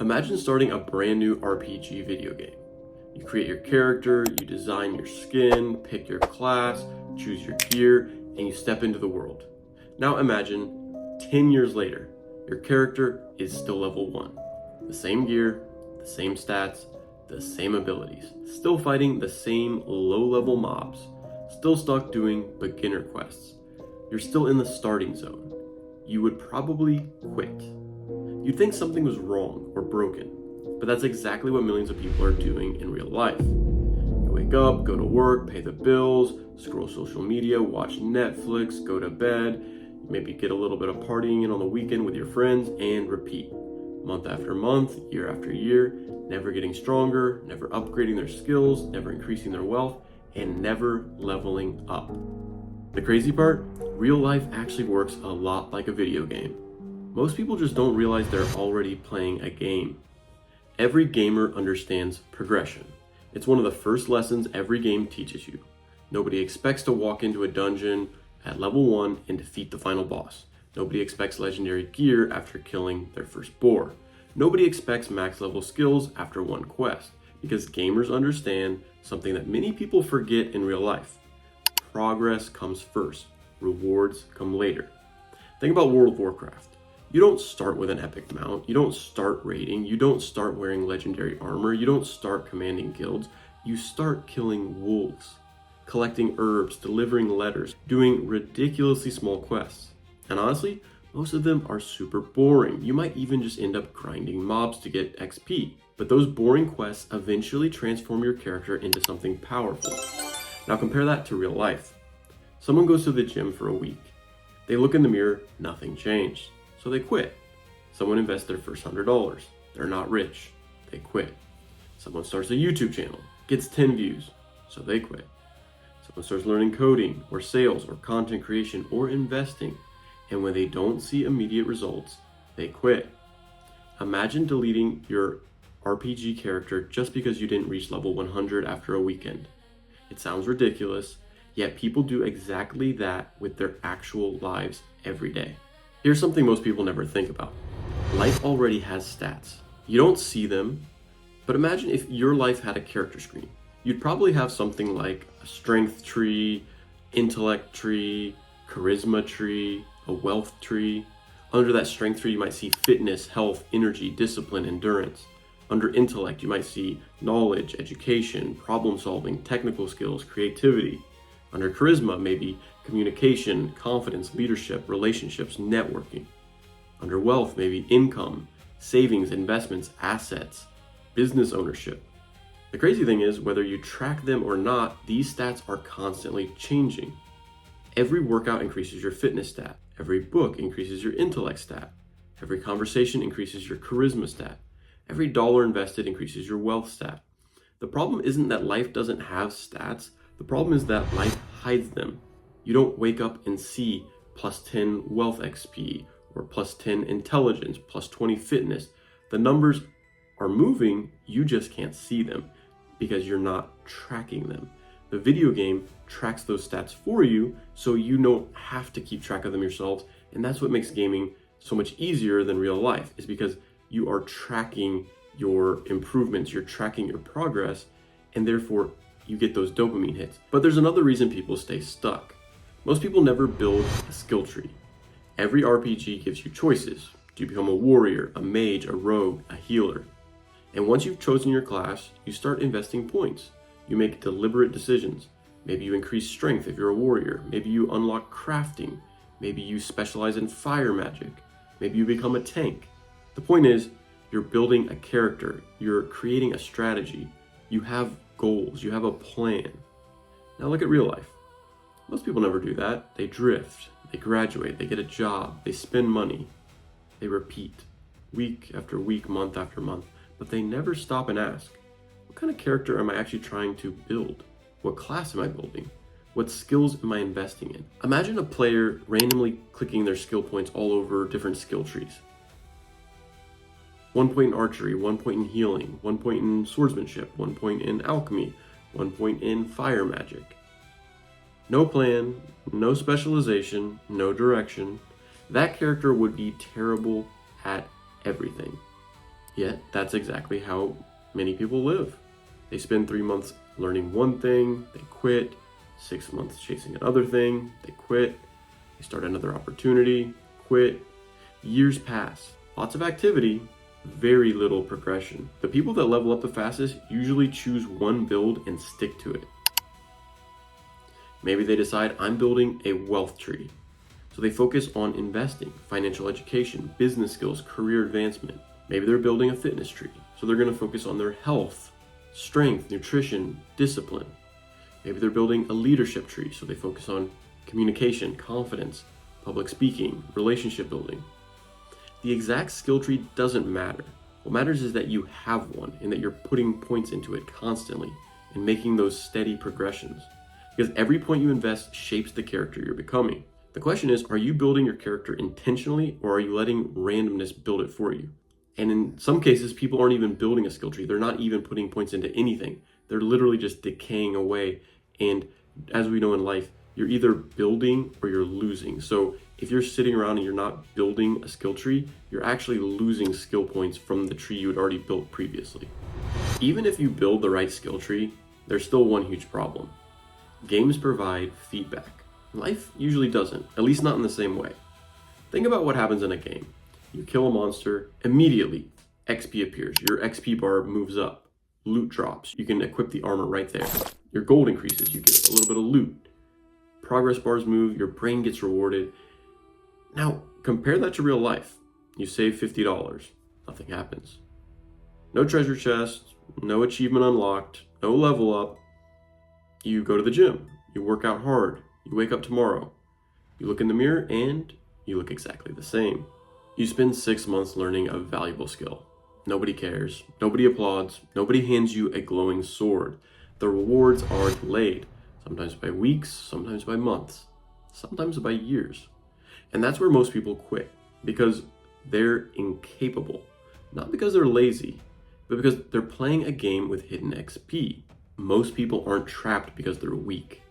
Imagine starting a brand new RPG video game. You create your character, you design your skin, pick your class, choose your gear, and you step into the world. Now imagine 10 years later, your character is still level 1. The same gear, the same stats, the same abilities, still fighting the same low-level mobs, still stuck doing beginner quests. You're still in the starting zone. You would probably quit. You'd think something was wrong or broken, but that's exactly what millions of people are doing in real life. You wake up, go to work, pay the bills, scroll social media, watch Netflix, go to bed, maybe get a little bit of partying in on the weekend with your friends, and repeat. Month after month, year after year, never getting stronger, never upgrading their skills, never increasing their wealth, and never leveling up. The crazy part, real life actually works a lot like a video game. Most people just don't realize they're already playing a game. Every gamer understands progression. It's one of the first lessons every game teaches you. Nobody expects to walk into a dungeon at level 1 and defeat the final boss. Nobody expects legendary gear after killing their first boar. Nobody expects max level skills after one quest, because gamers understand something that many people forget in real life. Progress comes first, rewards come later. Think about World of Warcraft. You don't start with an epic mount, you don't start raiding, you don't start wearing legendary armor, you don't start commanding guilds, you start killing wolves, collecting herbs, delivering letters, doing ridiculously small quests. And honestly, most of them are super boring. You might even just end up grinding mobs to get XP. But those boring quests eventually transform your character into something powerful. Now compare that to real life. Someone goes to the gym for a week. They look in the mirror, nothing changed. So they quit. Someone invests their first $100. They're not rich. They quit. Someone starts a YouTube channel, gets 10 views. So they quit. Someone starts learning coding or sales or content creation or investing. And when they don't see immediate results, they quit. Imagine deleting your RPG character just because you didn't reach level 100 after a weekend. It sounds ridiculous, yet people do exactly that with their actual lives every day. Here's something most people never think about. Life already has stats. You don't see them, but imagine if your life had a character screen. You'd probably have something like a strength tree, intellect tree, charisma tree, a wealth tree. Under that strength tree, you might see fitness, health, energy, discipline, endurance. Under intellect, you might see knowledge, education, problem solving, technical skills, creativity. Under charisma, maybe communication, confidence, leadership, relationships, networking. Under wealth, maybe income, savings, investments, assets, business ownership. The crazy thing is, whether you track them or not, these stats are constantly changing. Every workout increases your fitness stat. Every book increases your intellect stat. Every conversation increases your charisma stat. Every dollar invested increases your wealth stat. The problem isn't that life doesn't have stats. The problem is that life hides them. You don't wake up and see plus 10 wealth XP or plus 10 intelligence, plus 20 fitness. The numbers are moving, you just can't see them because you're not tracking them. The video game tracks those stats for you, so you don't have to keep track of them yourselves. And that's what makes gaming so much easier than real life, is because you are tracking your improvements, you're tracking your progress, and therefore you get those dopamine hits. But there's another reason people stay stuck. Most people never build a skill tree. Every RPG gives you choices. Do you become a warrior, a mage, a rogue, a healer? And once you've chosen your class, you start investing points. You make deliberate decisions. Maybe you increase strength if you're a warrior. Maybe you unlock crafting. Maybe you specialize in fire magic. Maybe you become a tank. The point is, you're building a character. You're creating a strategy. You have goals. You have a plan. Now look at real life. Most people never do that. They drift. They graduate. They get a job. They spend money. They repeat week after week, month after month. But they never stop and ask, what kind of character am I actually trying to build? What class am I building? What skills am I investing in? Imagine a player randomly clicking their skill points all over different skill trees. 1 point in archery, 1 point in healing, 1 point in swordsmanship, 1 point in alchemy, 1 point in fire magic. No plan, no specialization, no direction. That character would be terrible at everything. Yet, that's exactly how many people live. They spend 3 months learning one thing, they quit, 6 months chasing another thing, they quit, they start another opportunity, quit. Years pass, lots of activity, very little progression. The people that level up the fastest usually choose one build and stick to it. Maybe they decide, I'm building a wealth tree. So they focus on investing, financial education, business skills, career advancement. Maybe they're building a fitness tree. So they're going to focus on their health, strength, nutrition, discipline. Maybe they're building a leadership tree. So they focus on communication, confidence, public speaking, relationship building. The exact skill tree doesn't matter. What matters is that you have one and that you're putting points into it constantly and making those steady progressions. Because every point you invest shapes the character you're becoming. The question is, are you building your character intentionally, or are you letting randomness build it for you? And in some cases, people aren't even building a skill tree. They're not even putting points into anything. They're literally just decaying away. And as we know in life, you're either building or you're losing. So if you're sitting around and you're not building a skill tree, you're actually losing skill points from the tree you had already built previously. Even if you build the right skill tree, there's still one huge problem. Games provide feedback. Life usually doesn't, at least not in the same way. Think about what happens in a game. You kill a monster, immediately XP appears. Your XP bar moves up. Loot drops. You can equip the armor right there. Your gold increases. You get a little bit of loot. Progress bars move. Your brain gets rewarded. Now, compare that to real life. You save $50. Nothing happens. No treasure chest. No achievement unlocked. No level up. You go to the gym. You work out hard. You wake up tomorrow. You look in the mirror and you look exactly the same. You spend 6 months learning a valuable skill. Nobody cares. Nobody applauds. Nobody hands you a glowing sword. The rewards are delayed, sometimes by weeks, sometimes by months, sometimes by years. And that's where most people quit, because they're incapable. Not because they're lazy, but because they're playing a game with hidden XP. Most people aren't trapped because they're weak.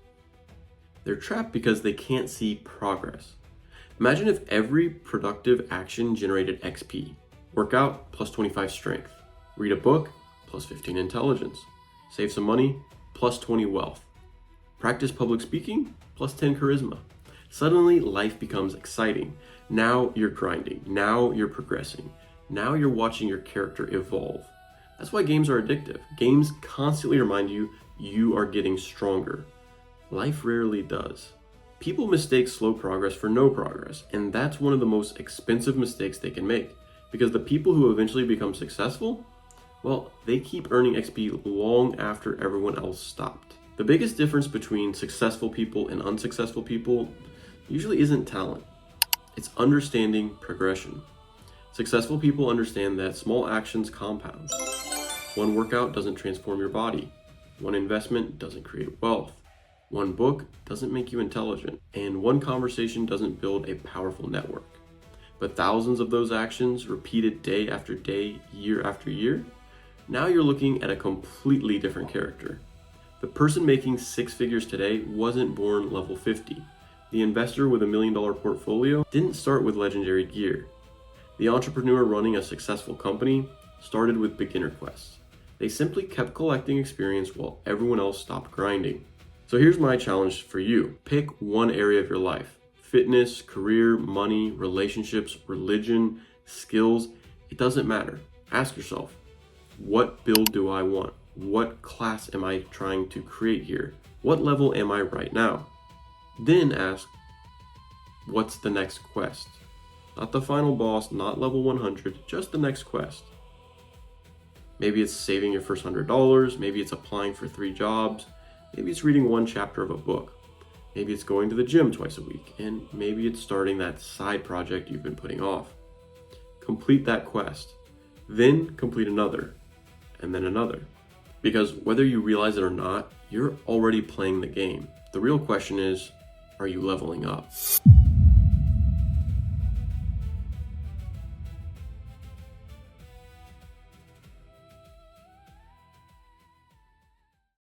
They're trapped because they can't see progress. Imagine if every productive action generated XP. Workout, plus 25 strength. Read a book, plus 15 intelligence. Save some money, plus 20 wealth. Practice public speaking, plus 10 charisma. Suddenly, life becomes exciting. Now you're grinding. Now you're progressing. Now you're watching your character evolve. That's why games are addictive. Games constantly remind you you are getting stronger. Life rarely does. People mistake slow progress for no progress, and that's one of the most expensive mistakes they can make, because the people who eventually become successful, well, they keep earning XP long after everyone else stopped. The biggest difference between successful people and unsuccessful people usually isn't talent. It's understanding progression. Successful people understand that small actions compound. One workout doesn't transform your body. One investment doesn't create wealth. One book doesn't make you intelligent, and one conversation doesn't build a powerful network. But thousands of those actions, repeated day after day, year after year, now you're looking at a completely different character. The person making 6 figures today wasn't born level 50. The investor with $1 million portfolio didn't start with legendary gear. The entrepreneur running a successful company started with beginner quests. They simply kept collecting experience while everyone else stopped grinding. So here's my challenge for you. Pick one area of your life. Fitness, career, money, relationships, religion, skills. It doesn't matter. Ask yourself, what build do I want? What class am I trying to create here? What level am I right now? Then ask, what's the next quest? Not the final boss, not level 100, just the next quest. Maybe it's saving your first $100. Maybe it's applying for 3 jobs. Maybe it's reading 1 chapter of a book. Maybe it's going to the gym twice a week. And maybe it's starting that side project you've been putting off. Complete that quest. Then complete another. And then another. Because whether you realize it or not, you're already playing the game. The real question is, are you leveling up?